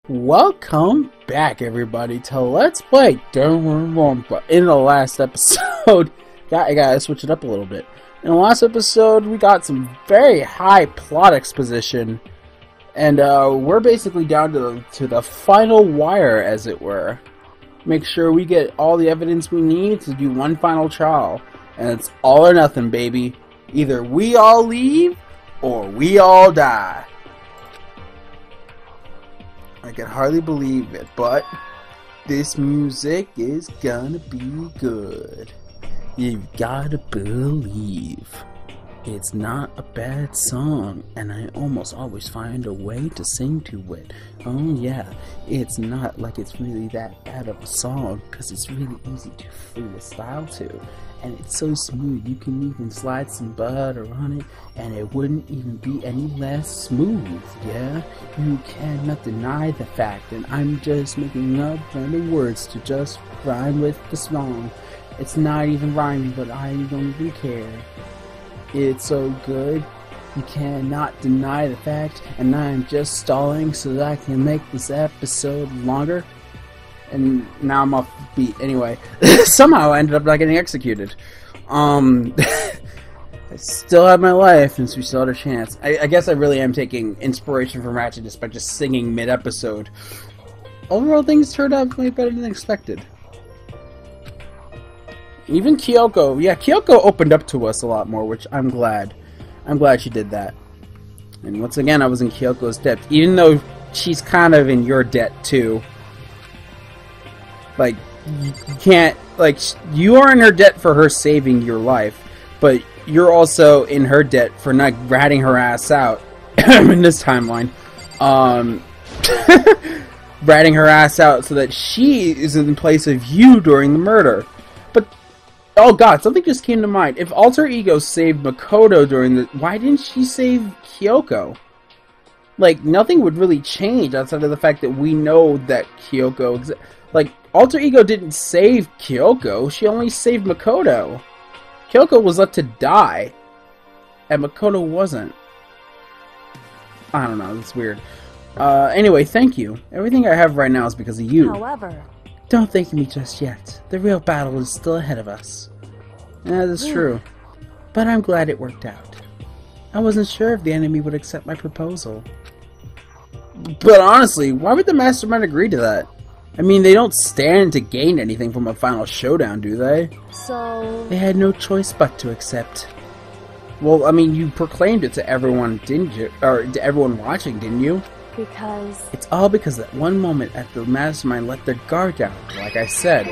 Welcome back, everybody, to Let's Play DanganRonpa. In the last episode, I gotta switch it up a little bit. In the last episode, we got some very high plot exposition, and we're basically down to the final wire, as it were. Make sure we get all the evidence we need to do one final trial, and it's all or nothing, baby. Either we all leave, or we all die. I can hardly believe it, but this music is gonna be good. You've gotta believe. It's not a bad song, and I almost always find a way to sing to it. Oh yeah, it's not like it's really that bad of a song, because it's really easy to freestyle to. And it's so smooth, you can even slide some butter on it, and it wouldn't even be any less smooth, yeah? You cannot deny the fact, and I'm just making up random words to just rhyme with the song. It's not even rhyming, but I don't even care. It's so good, you cannot deny the fact, and I'm just stalling so that I can make this episode longer. And now I'm off beat. Anyway, somehow I ended up not getting executed. I still have my life, and so we still had a chance. I guess I really am taking inspiration from Ratchet just by just singing mid-episode. Overall, things turned out way better than expected. Even Kyoko, yeah, Kyoko opened up to us a lot more, which I'm glad. I'm glad she did that. And once again, I was in Kyoko's debt, even though she's kind of in your debt too. Like, you can't, like, you are in her debt for her saving your life, but you're also in her debt for not ratting her ass out in this timeline. Ratting her ass out so that she is in place of you during the murder. But, oh god, something just came to mind. If Alter Ego saved Makoto during the, why didn't she save Kyoko? Like, nothing would really change outside of the fact that we know that Kyoko, like, Alter Ego didn't save Kyoko, she only saved Makoto. Kyoko was left to die, and Makoto wasn't. I don't know, it's weird. Anyway, thank you. Everything I have right now is because of you. However, don't thank me just yet. The real battle is still ahead of us. Yeah, that's true. But I'm glad it worked out. I wasn't sure if the enemy would accept my proposal. But honestly, why would the Mastermind agree to that? I mean, they don't stand to gain anything from a final showdown, do they? so... They had no choice but to accept. Well, I mean, you proclaimed it to everyone, didn't you? Or to everyone watching, didn't you? Because... It's all because that one moment at the Mastermind let their guard down, like I said.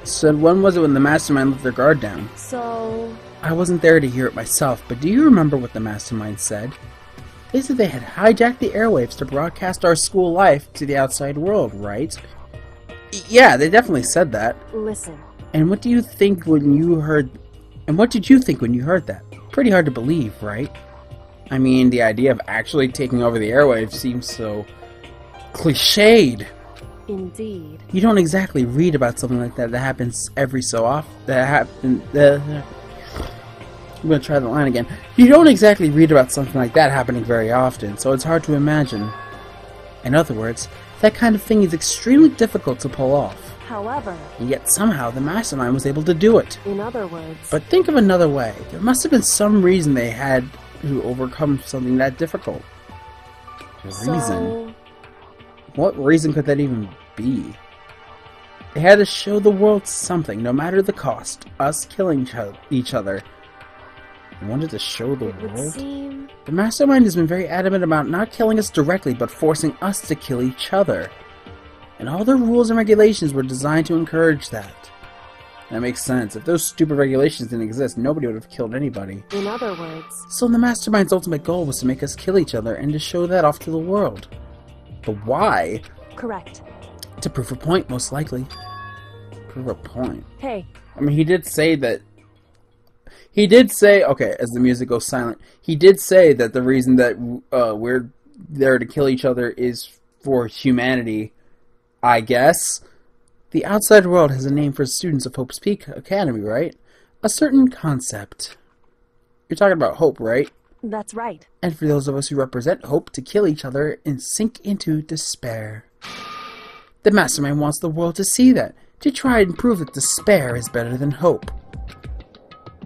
So when was it when the Mastermind let their guard down? So... I wasn't there to hear it myself, but do you remember what the Mastermind said? They said they had hijacked the airwaves to broadcast our school life to the outside world, right? Yeah, they definitely said that. Listen. And what do you think when you heard... And what did you think when you heard that? Pretty hard to believe, right? I mean, the idea of actually taking over the airwaves seems so... cliched. Indeed. You don't exactly read about something like that happens every so often. I'm gonna try the line again. You don't exactly read about something like that happening very often, so it's hard to imagine. In other words, that kind of thing is extremely difficult to pull off. However... And yet somehow the Mastermind was able to do it. In other words... But think of another way. There must have been some reason they had to overcome something that difficult. A reason? What reason could that even be? They had to show the world something, no matter the cost. Us killing each other. They wanted to show the world? Seem... The Mastermind has been very adamant about not killing us directly, but forcing us to kill each other. And all their rules and regulations were designed to encourage that. That makes sense. If those stupid regulations didn't exist, nobody would have killed anybody. In other words... So the Mastermind's ultimate goal was to make us kill each other and to show that off to the world. But why? Correct. To prove a point, most likely. Prove a point. Hey. I mean, he did say that... He did say, okay, as the music goes silent, he did say that the reason that we're there to kill each other is for humanity, I guess. The outside world has a name for students of Hope's Peak Academy, right? A certain concept. You're talking about hope, right? That's right. And for those of us who represent hope, to kill each other and sink into despair. The mastermind wants the world to see that, to try and prove that despair is better than hope.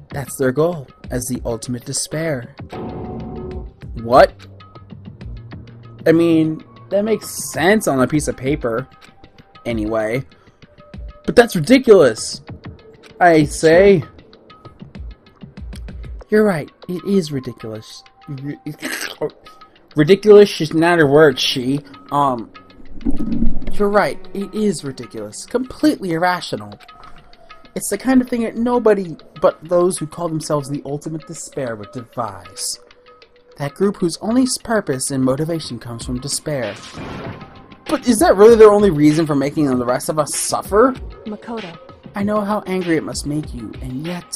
That's their goal, as the ultimate despair. What? I mean, that makes sense on a piece of paper. Anyway. But that's ridiculous! I say. You're right, it is ridiculous. Ridiculous is not a word, she. You're right, it is ridiculous. Completely irrational. It's the kind of thing that nobody but those who call themselves the ultimate despair would devise. That group whose only purpose and motivation comes from despair. But is that really their only reason for making the rest of us suffer? Makoto. I know how angry it must make you, and yet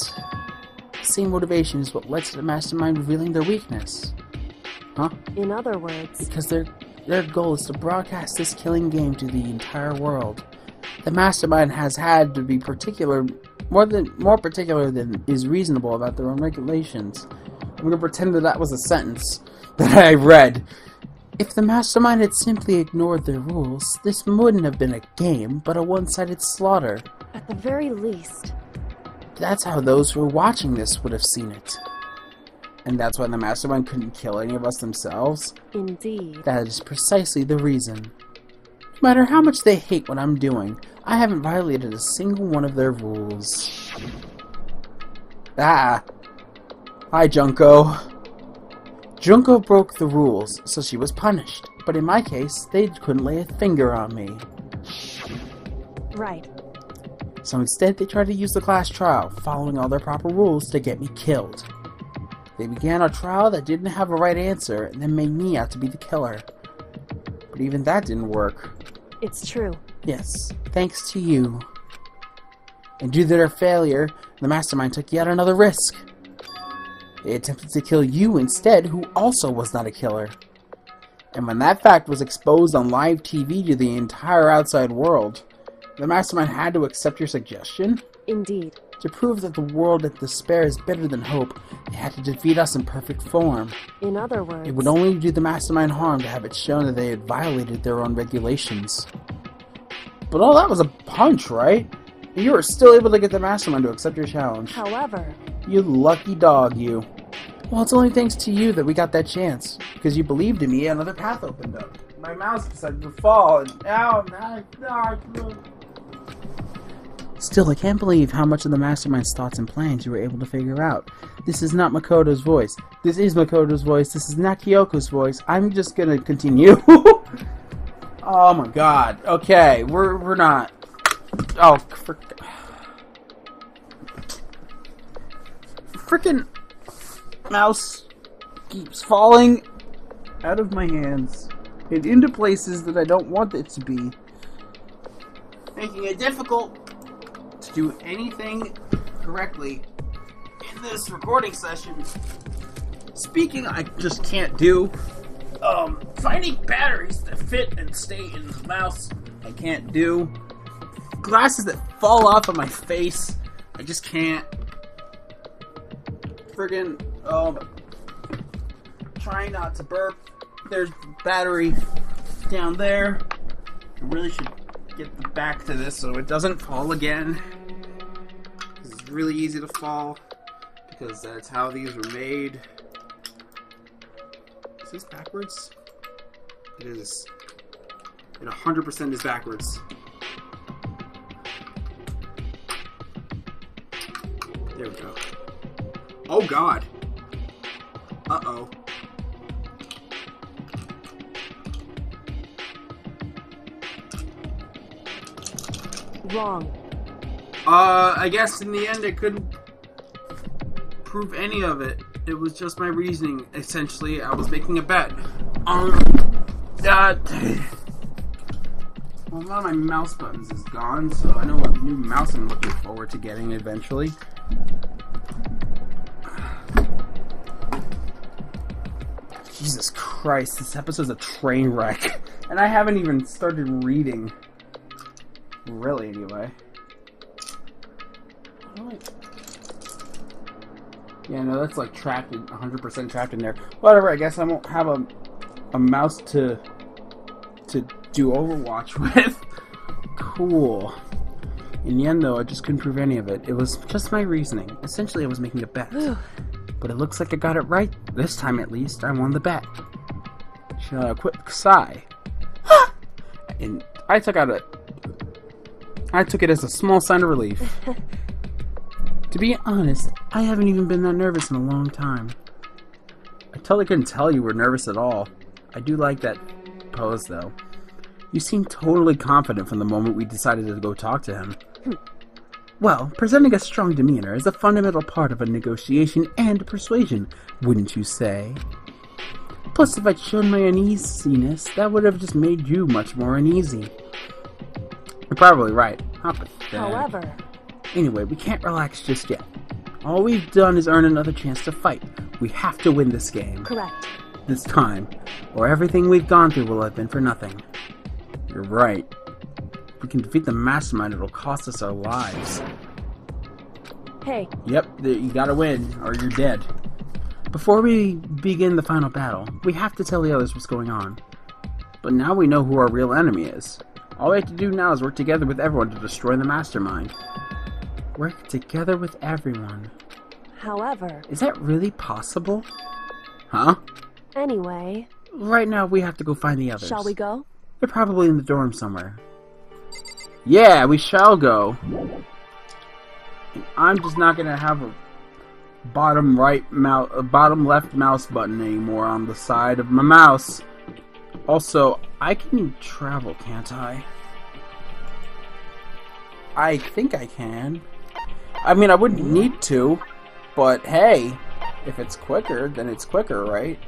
the same motivation is what led to the mastermind revealing their weakness. Huh? In other words, Because their goal is to broadcast this killing game to the entire world. The mastermind has had to be more particular than is reasonable about their own regulations. I'm going to pretend that was a sentence that I read. If the mastermind had simply ignored their rules, this wouldn't have been a game, but a one-sided slaughter. at the very least. That's how those who were watching this would have seen it. And that's why the mastermind couldn't kill any of us themselves? Indeed. That is precisely the reason. No matter how much they hate what I'm doing, I haven't violated a single one of their rules. Ah! Hi, Junko. Junko broke the rules, so she was punished. But in my case, they couldn't lay a finger on me. Right. So instead, they tried to use the class trial, following all their proper rules, to get me killed. They began a trial that didn't have a right answer, and then made me out to be the killer. But even that didn't work. It's true. Yes, thanks to you. And due to their failure, the mastermind took yet another risk. They attempted to kill you instead, who also was not a killer. And when that fact was exposed on live TV to the entire outside world, the mastermind had to accept your suggestion? Indeed. To prove that the world of despair is better than hope, they had to defeat us in perfect form. In other words, It would only do the mastermind harm to have it shown that they had violated their own regulations. But all that was a punch, right? And you were still able to get the mastermind to accept your challenge. however, You lucky dog, you. Well, it's only thanks to you that we got that chance. Because you believed in me, another path opened up. My mouse decided to fall, and now Still, I can't believe how much of the mastermind's thoughts and plans you were able to figure out. This is not Makoto's voice. This is Makoto's voice. This is not Kyoko's voice. I'm just gonna continue. Oh my god. Okay, we're not. Oh, frickin' mouse keeps falling out of my hands and into places that I don't want it to be, making it difficult to do anything correctly in this recording session. Speaking, I just can't do. Finding batteries that fit and stay in the mouse, I can't do. Glasses that fall off of my face, I just can't. Friggin', trying not to burp. There's battery down there. I really should get back to this so it doesn't fall again. It's really easy to fall because that's how these were made. Is this backwards? It is. It 100% is backwards. There we go. Oh god. Uh-oh. wrong. I guess in the end I couldn't prove any of it. It was just my reasoning. Essentially, I was making a bet. Well, one of my mouse buttons is gone, so I know what new mouse I'm looking forward to getting eventually. Jesus Christ, this episode's a train wreck. And I haven't even started reading. Really, anyway. Yeah, no, that's like trapped, 100% trapped in there. Whatever, I guess I won't have a mouse to do Overwatch with. Cool. In the end, though, I just couldn't prove any of it. It was just my reasoning. Essentially, I was making a bet. But it looks like I got it right. This time, at least, I won the bet. A quick sigh. And I took it as a small sign of relief. To be honest, I haven't even been that nervous in a long time. I totally couldn't tell you were nervous at all. I do like that pose, though. You seem totally confident from the moment we decided to go talk to him. Well, presenting a strong demeanor is a fundamental part of a negotiation and persuasion, wouldn't you say? Plus, if I'd shown my uneasiness, that would have just made you much more uneasy. You're probably right. How pathetic. However... Anyway, we can't relax just yet. All we've done is earn another chance to fight. We have to win this game. Correct. This time, or everything we've gone through will have been for nothing. You're right. If we can defeat the mastermind, it'll cost us our lives. Hey. Yep, you gotta win, or you're dead. Before we begin the final battle, we have to tell the others what's going on. But now we know who our real enemy is. All we have to do now is work together with everyone to destroy the mastermind. Work together with everyone. However... Is that really possible? Huh? Anyway... Right now, we have to go find the others. Shall we go? They're probably in the dorm somewhere. Yeah, we shall go. I'm just not gonna have a bottom left mouse button anymore on the side of my mouse. Also, I can travel, can't I? I think I can. I mean, I wouldn't need to, but hey, if it's quicker, then it's quicker, right?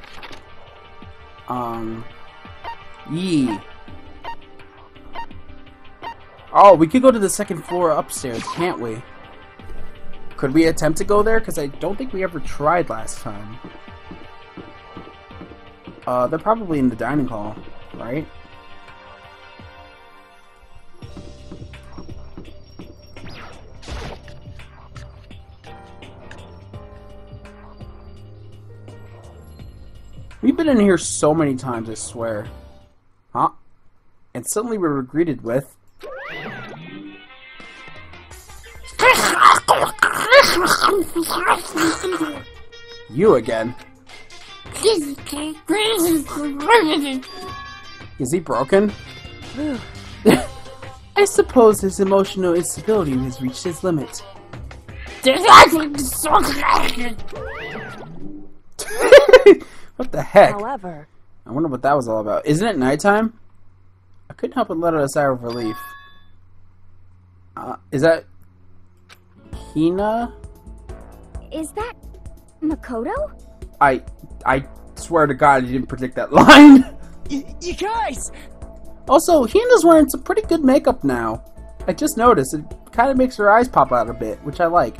Yee. Oh, we could go to the second floor upstairs, can't we? Could we attempt to go there? Because I don't think we ever tried last time. They're probably in the dining hall, right? We've been in here so many times, I swear. Huh? And suddenly we were greeted with... You again. Is he broken? I suppose his emotional instability has reached its limit. What the heck? However... I wonder what that was all about. Isn't it nighttime? I couldn't help but let out a sigh of relief. Is that... Hina? Is that Makoto? I swear to God, you didn't predict that line. You guys! Also, Hina's wearing some pretty good makeup now. I just noticed. It kind of makes her eyes pop out a bit, which I like.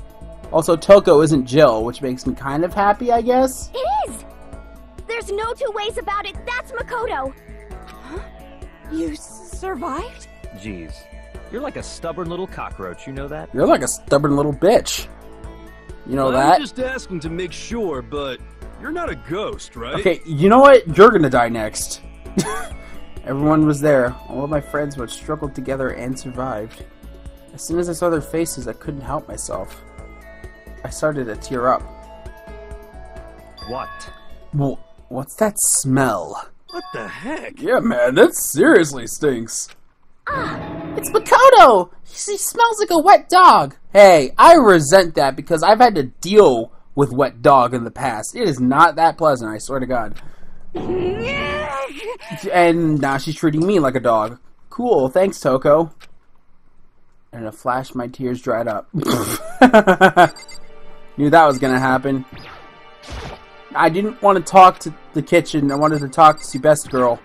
Also, Toko isn't Jill, which makes me kind of happy, I guess. It is! There's no two ways about it. That's Makoto. Huh? You survived? Jeez. You're like a stubborn little cockroach, you know that? You're like a stubborn little bitch. You know I'm that? just asking to make sure, but you're not a ghost, right? Okay, you know what? You're gonna die next. Everyone was there. All of my friends who had struggled together and survived. As soon as I saw their faces, I couldn't help myself. I started to tear up. What? Well, what's that smell? What the heck? Yeah, man, that seriously stinks. It's Makoto! He smells like a wet dog. Hey, I resent that because I've had to deal with wet dog in the past. It is not that pleasant, I swear to God. And now she's treating me like a dog. Cool, thanks, Toko. And in a flash, my tears dried up. Knew that was gonna happen. I didn't want to talk to the kitchen. I wanted to talk to Best Girl.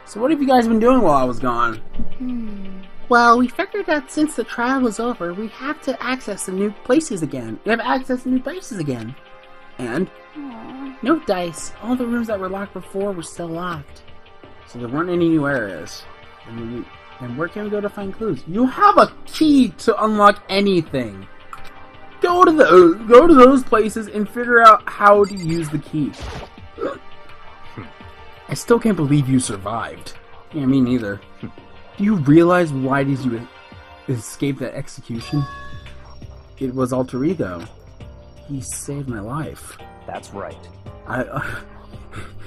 So what have you guys been doing while I was gone? Well, we figured that since the trial was over, we have to access the new places again. We have access to new places again. And? No dice. All the rooms that were locked before were still locked. So there weren't any new areas. And where can we go to find clues? You have a key to unlock anything. Go to those places and figure out how to use the key. I still can't believe you survived. Yeah, me neither. Do you realize why did you escape that execution? It was alter ego. He saved my life. That's right.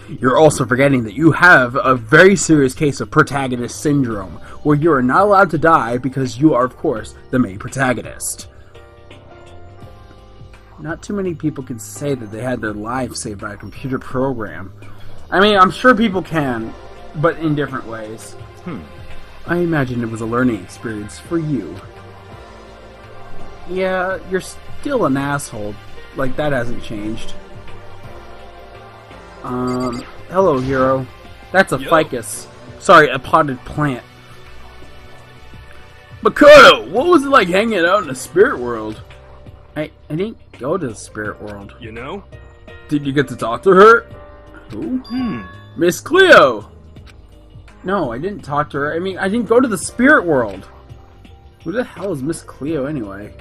You're also forgetting that you have a very serious case of protagonist syndrome, where you are not allowed to die because you are, of course, the main protagonist. Not too many people can say that they had their lives saved by a computer program. I mean, I'm sure people can, but in different ways. I imagine it was a learning experience for you. Yeah, you're still an asshole. Like, that hasn't changed. Hello, hero. That's a ficus. Sorry, a potted plant. Makoto, what was it like hanging out in the spirit world? I didn't go to the spirit world. You know? Did you get to talk to her? Who? Miss Cleo! No, I didn't talk to her. I mean, I didn't go to the spirit world. Who the hell is Miss Cleo anyway?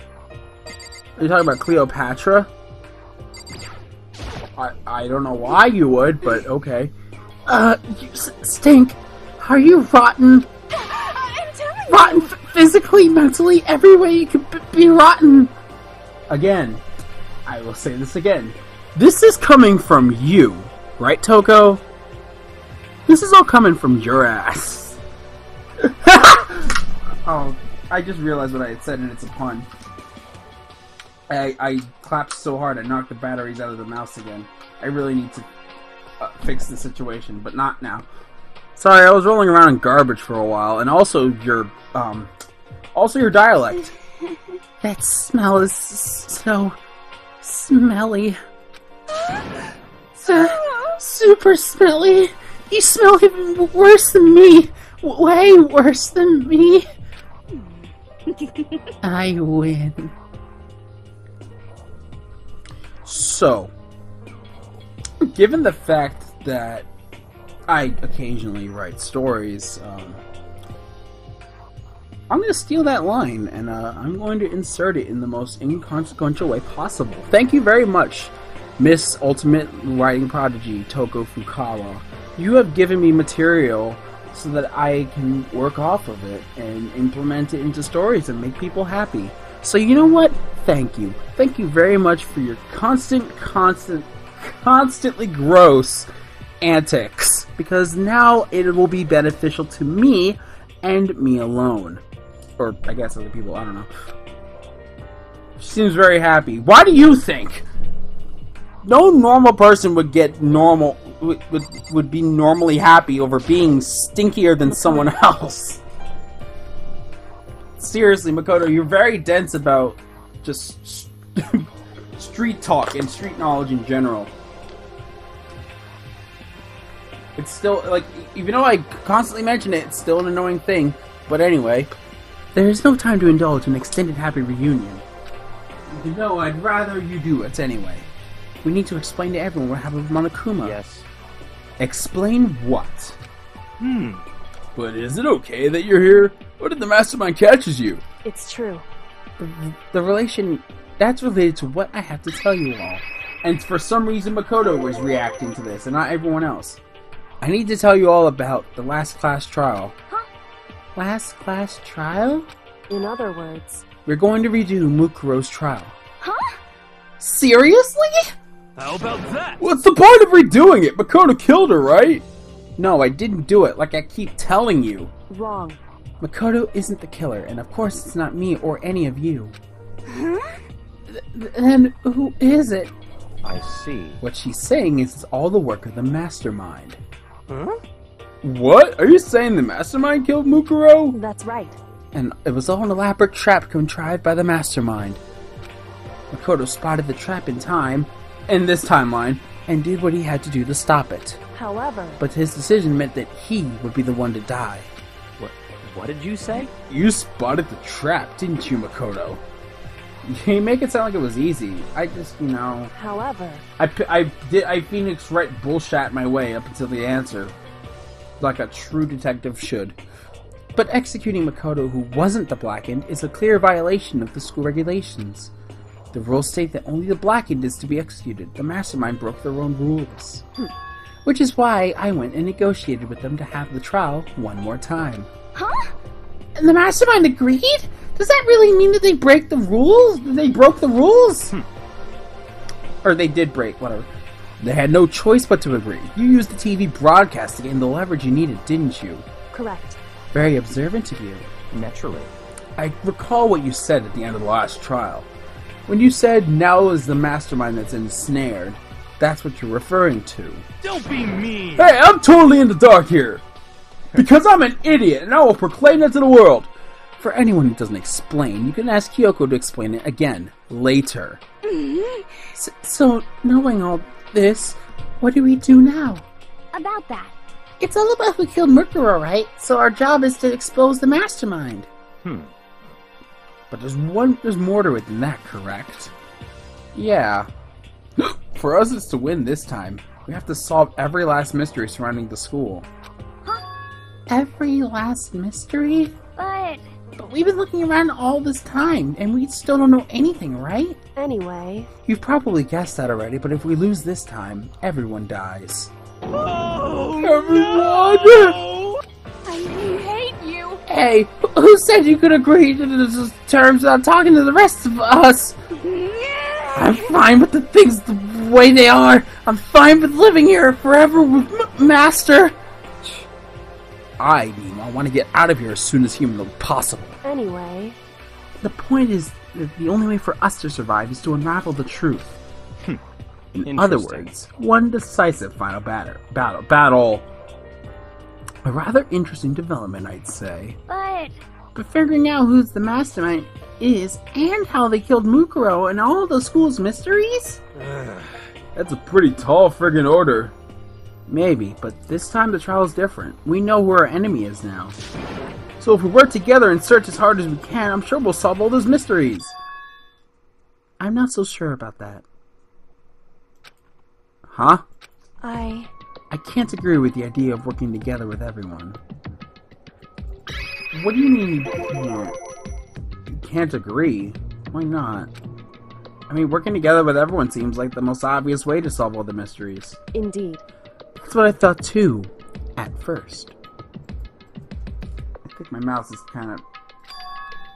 Are you talking about Cleopatra? I don't know why you would, but okay. You stink. Are you rotten? I'm telling you. Rotten physically, mentally, every way you could be rotten. Again, I will say this again. This is coming from you, right, Toko? This is all coming from your ass. Oh, I just realized what I had said, and it's a pun. I clapped so hard I knocked the batteries out of the mouse again. I really need to fix the situation, but not now. Sorry, I was rolling around in garbage for a while, and also your dialect. That smell is so smelly. Super smelly. You smell even worse than me. Way worse than me. I win. So, given the fact that I occasionally write stories, I'm going to steal that line, and I'm going to insert it in the most inconsequential way possible. Thank you very much, Miss Ultimate Writing Prodigy, Toko Fukawa. You have given me material so that I can work off of it and implement it into stories and make people happy. So you know what? Thank you. Thank you very much for your constantly gross antics. Because now it will be beneficial to me and me alone. Or I guess other people, I don't know. She seems very happy. Why do you think? No normal person would get normal would be normally happy over being stinkier than someone else. Seriously, Makoto, you're very dense about just street talk and street knowledge in general. It's still, like, even though I constantly mention it, it's still an annoying thing. But anyway, there is no time to indulge in extended happy reunion. No, I'd rather you do it anyway. We need to explain to everyone what happened with Monokuma. Yes. Explain what? But is it okay that you're here? What if the mastermind catches you? It's true. The relation... That's related to what I have to tell you all. And for some reason Makoto was reacting to this, and not everyone else. I need to tell you all about the last class trial. Huh? Last class trial? In other words, We're going to redo Mukuro's trial. Huh? Seriously? How about that? What's the point of redoing it? Makoto killed her, right? No, I didn't do it, like I keep telling you. wrong. Makoto isn't the killer, and of course it's not me or any of you. Huh? Then who is it? I see. What she's saying is it's all the work of the mastermind. Huh? What? Are you saying the mastermind killed Mukuro? That's right. And it was all an elaborate trap contrived by the mastermind. Makoto spotted the trap in this timeline, and did what he had to do to stop it. However, But his decision meant that he would be the one to die. What did you say? You spotted the trap, didn't you, Makoto? You make it sound like it was easy. I just, however, I Phoenix Wright bullshat my way up until the answer. Like a true detective should. But executing Makoto, who wasn't the Blackened, is a clear violation of the school regulations. The rules state that only the blackened is to be executed. The mastermind broke their own rules. Which is why I went and negotiated with them to have the trial one more time. Huh? And the mastermind agreed? Does that really mean that they break the rules? They broke the rules? Or they did break, whatever. They had no choice but to agree. You used the TV broadcast to gain the leverage you needed, didn't you? Correct. Very observant of you. Naturally. I recall what you said at the end of the last trial. When you said now is the mastermind that's ensnared, that's what you're referring to. Don't be mean! Hey, I'm totally in the dark here! Because I'm an idiot, and I will proclaim that to the world! For anyone who doesn't explain, you can ask Kyoko to explain it again, later. So, knowing all this, what do we do now? About that. It's all about who killed Mukuro, right? So our job is to expose the mastermind. But there's more to it than that, correct? Yeah. For us, it's to win this time. We have to solve every last mystery surrounding the school. Huh? Every last mystery? But we've been looking around all this time, and we still don't know anything, right? Anyway, You've probably guessed that already, but if we lose this time, everyone dies. Oh, Everyone! no! I hate you. Hey, who said you could agree to the terms without talking to the rest of us? I'm fine with the things the way they are. I'm fine with living here forever with Master. I want to get out of here as soon as humanly possible. anyway, The point is that the only way for us to survive is to unravel the truth. In other Interesting. words, one decisive final battle. A rather interesting development, I'd say. But figuring out who's the mastermind is, and how they killed Mukuro and all the school's mysteries? That's a pretty tall friggin' order. Maybe, but this time the trial's different. We know who our enemy is now. So if we work together and search as hard as we can, I'm sure we'll solve all those mysteries. I'm not so sure about that. Huh? I can't agree with the idea of working together with everyone. What do you mean you can't agree? Why not? I mean, working together with everyone seems like the most obvious way to solve all the mysteries. indeed. That's what I thought too, at first. I think my mouse is kind of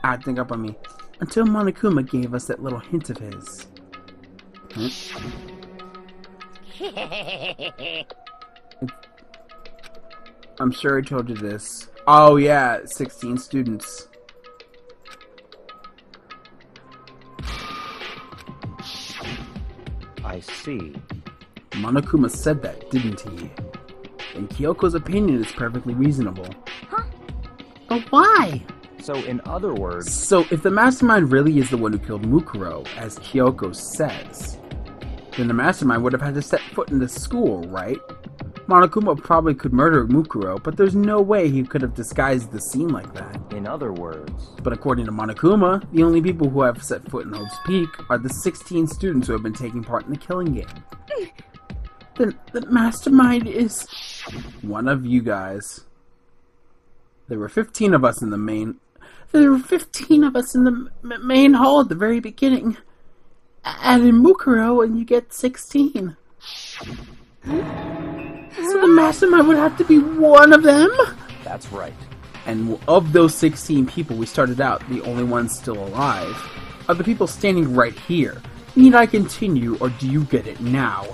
acting up on me. Until Monokuma gave us that little hint of his. I'm sure I told you this. Oh yeah, 16 students. I see. Monokuma said that, didn't he? And Kyoko's opinion is perfectly reasonable. Huh? But why? So, in other words, So, if the mastermind really is the one who killed Mukuro, as Kyoko says, then the mastermind would have had to set foot in the school, right? Monokuma probably could murder Mukuro, but there's no way he could have disguised the scene like that. in other words, But according to Monokuma, the only people who have set foot in Hope's Peak are the 16 students who have been taking part in the killing game. Then the mastermind is one of you guys. There were 15 of us in the main... main hall at the very beginning. Add in Mukuro and you get 16. So the mastermind would have to be one of them? that's right. And of those 16 people we started out, the only ones still alive are the people standing right here. Need I continue, or do you get it now?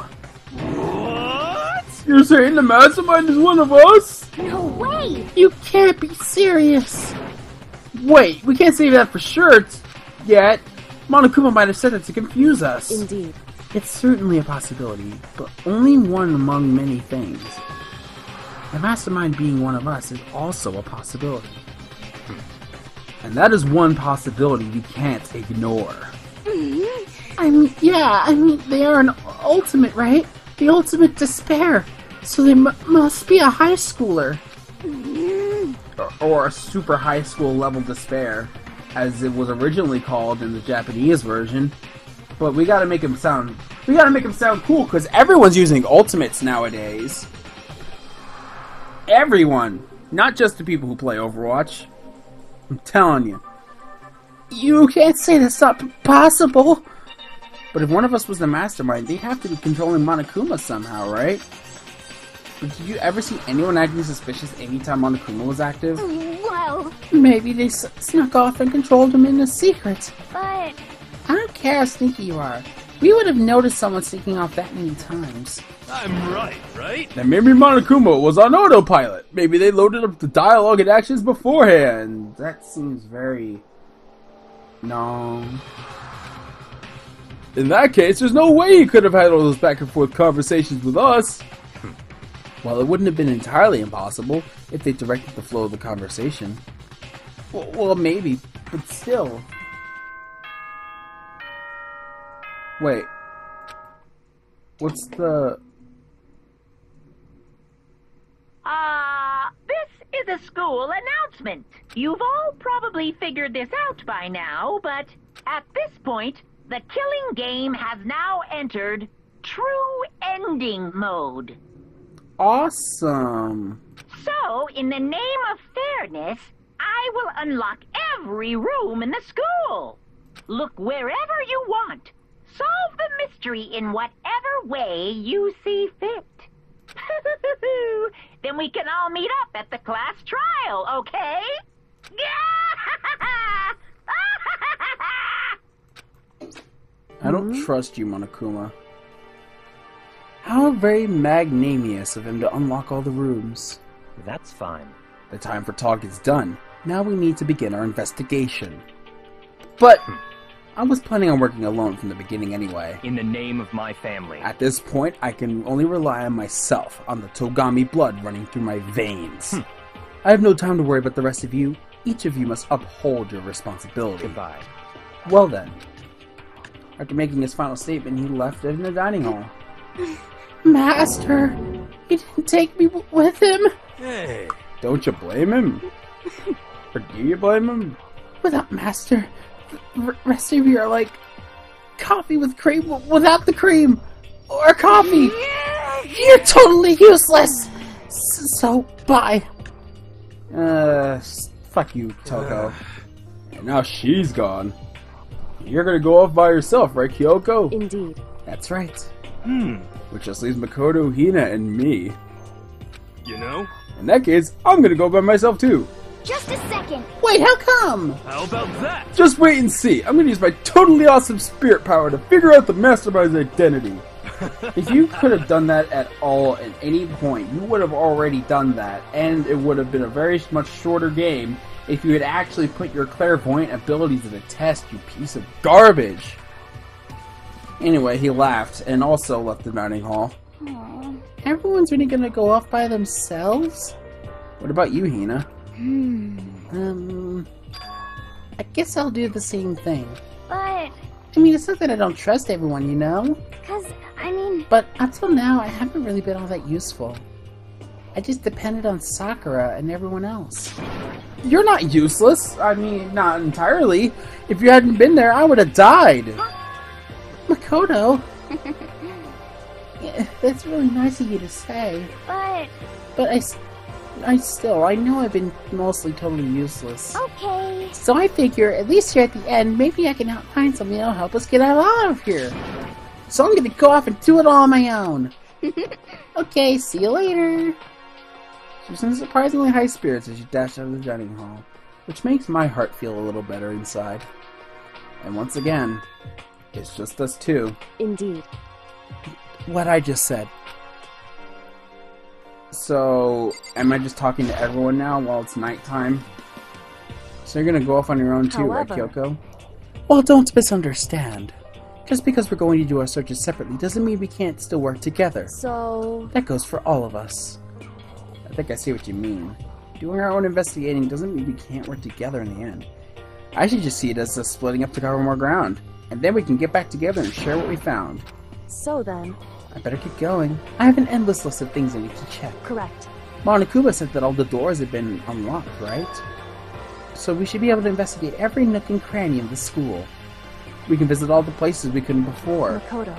What? You're saying the mastermind is one of us? No way. You can't be serious. Wait, we can't say that for sure yet. Monokuma might have said that to confuse us. Indeed. It's certainly a possibility, but only one among many things. The mastermind being one of us is also a possibility. And that is one possibility we can't ignore. I mean, they are an ultimate, right? The ultimate despair. So they must be a high schooler. Or a super high school level despair, as it was originally called in the Japanese version. But we gotta make him sound cool, because everyone's using ultimates nowadays. Everyone! Not just the people who play Overwatch. I'm telling you. You can't say that's not possible. But if one of us was the mastermind, they'd have to be controlling Monokuma somehow, right? But did you ever see anyone acting suspicious anytime Monokuma was active? Well, Maybe they snuck off and controlled him in a secret. but... I don't care how sneaky you are. We would have noticed someone sneaking off that many times. I'm right? Then maybe Monokuma was on autopilot. Maybe they loaded up the dialogue and actions beforehand. That seems very... No. In that case, there's no way he could have had all those back and forth conversations with us. Well, it wouldn't have been entirely impossible if they directed the flow of the conversation. Well, maybe, but still. Wait. What's the... This is a school announcement. You've all probably figured this out by now, but at this point, the killing game has now entered true ending mode. Awesome. So, in the name of fairness, I will unlock every room in the school. Look wherever you want. Solve the mystery in whatever way you see fit. Then we can all meet up at the class trial, okay? I don't trust you, Monokuma. How very magnanimous of him to unlock all the rooms. That's fine. The time for talk is done. Now we need to begin our investigation. But I was planning on working alone from the beginning anyway. In the name of my family. At this point, I can only rely on myself, on the Togami blood running through my veins. I have no time to worry about the rest of you. Each of you must uphold your responsibility. Goodbye. Well then. After making his final statement, he left in the dining hall. Master, he didn't take me with him. Hey. Don't you blame him? Or do you blame him? Without Master, the rest of you are like coffee with cream without the cream. Or coffee. You're totally useless. So, bye. Fuck you, Toko. And now she's gone. You're gonna go off by yourself, right, Kyoko? Indeed. That's right. Which just leaves Makoto, Hina, and me. You know? In that case, I'm gonna go by myself too. Just a second. Wait, how come? How about that? Just wait and see. I'm gonna use my totally awesome spirit power to figure out the mastermind's identity. If you could have done that at all at any point, you would have already done that, and it would have been a very much shorter game if you had actually put your clairvoyant ability to the test, you piece of garbage. Anyway, he laughed and also left the dining hall. Aww. Everyone's really gonna go off by themselves? What about you, Hina? I guess I'll do the same thing. But, I mean, it's not that I don't trust everyone, you know? But until now, I haven't really been all that useful. I just depended on Sakura and everyone else. You're not useless. I mean, not entirely. If you hadn't been there, I would have died. Makoto. Yeah, that's really nice of you to say. But I know I've been mostly totally useless. okay. So I figure, at least here at the end, maybe I can find something that'll help us get out of here. So I'm gonna go off and do it all on my own. Okay, see you later. She was in surprisingly high spirits as she dashed out of the dining hall, which makes my heart feel a little better inside. And once again, it's just us two. Indeed. What I just said. So, am I just talking to everyone now while it's nighttime? So you're gonna go off on your own too, right, However- Kyoko? Well, don't misunderstand. Just because we're going to do our searches separately doesn't mean we can't still work together. So... That goes for all of us. I think I see what you mean. Doing our own investigating doesn't mean we can't work together in the end. I should just see it as us splitting up to cover more ground. And then we can get back together and share what we found. So then... I better get going. I have an endless list of things I need to check. Correct. Monokuma said that all the doors had been unlocked, right? So we should be able to investigate every nook and cranny of the school. We can visit all the places we couldn't before. Makoto.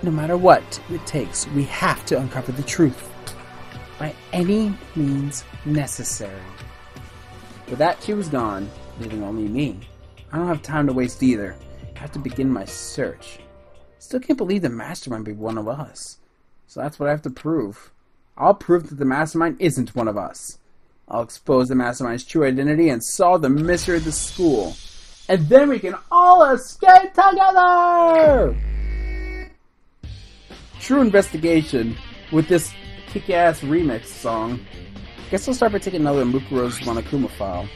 No matter what it takes, we have to uncover the truth. By any means necessary. With that, she was gone, leaving only me. I don't have time to waste either. I have to begin my search. Still can't believe the mastermind be one of us. So that's what I have to prove. I'll prove that the mastermind isn't one of us. I'll expose the mastermind's true identity and solve the mystery of the school. And then we can all escape together! True investigation with this kick-ass remix song. Guess I'll start by taking another Mukuro's Monokuma file.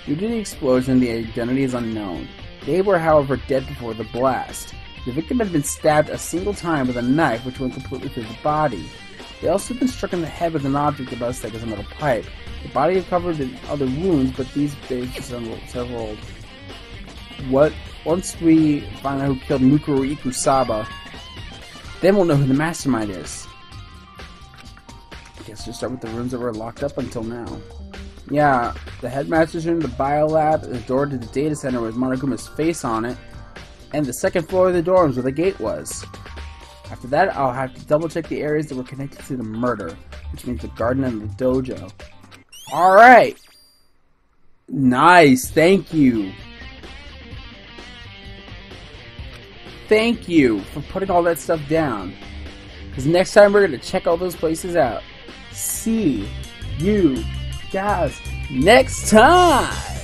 Due to the explosion, the identity is unknown. They were, however, dead before the blast. The victim had been stabbed a single time with a knife which went completely through the body. They also had been struck in the head with an object about as thick as a metal pipe. The body had covered in other wounds, but these days resembled several. Once we find out who killed Mukuro Ikusaba, then we'll know who the mastermind is. I guess we'll start with the rooms that were locked up until now. Yeah, the headmaster's room, the biolab, the door to the data center with Monokuma's face on it, and the second floor of the dorms where the gate was. After that, I'll have to double check the areas that were connected to the murder, which means the garden and the dojo. Alright! Nice, thank you! Thank you for putting all that stuff down. Because next time we're going to check all those places out. See you guys next time!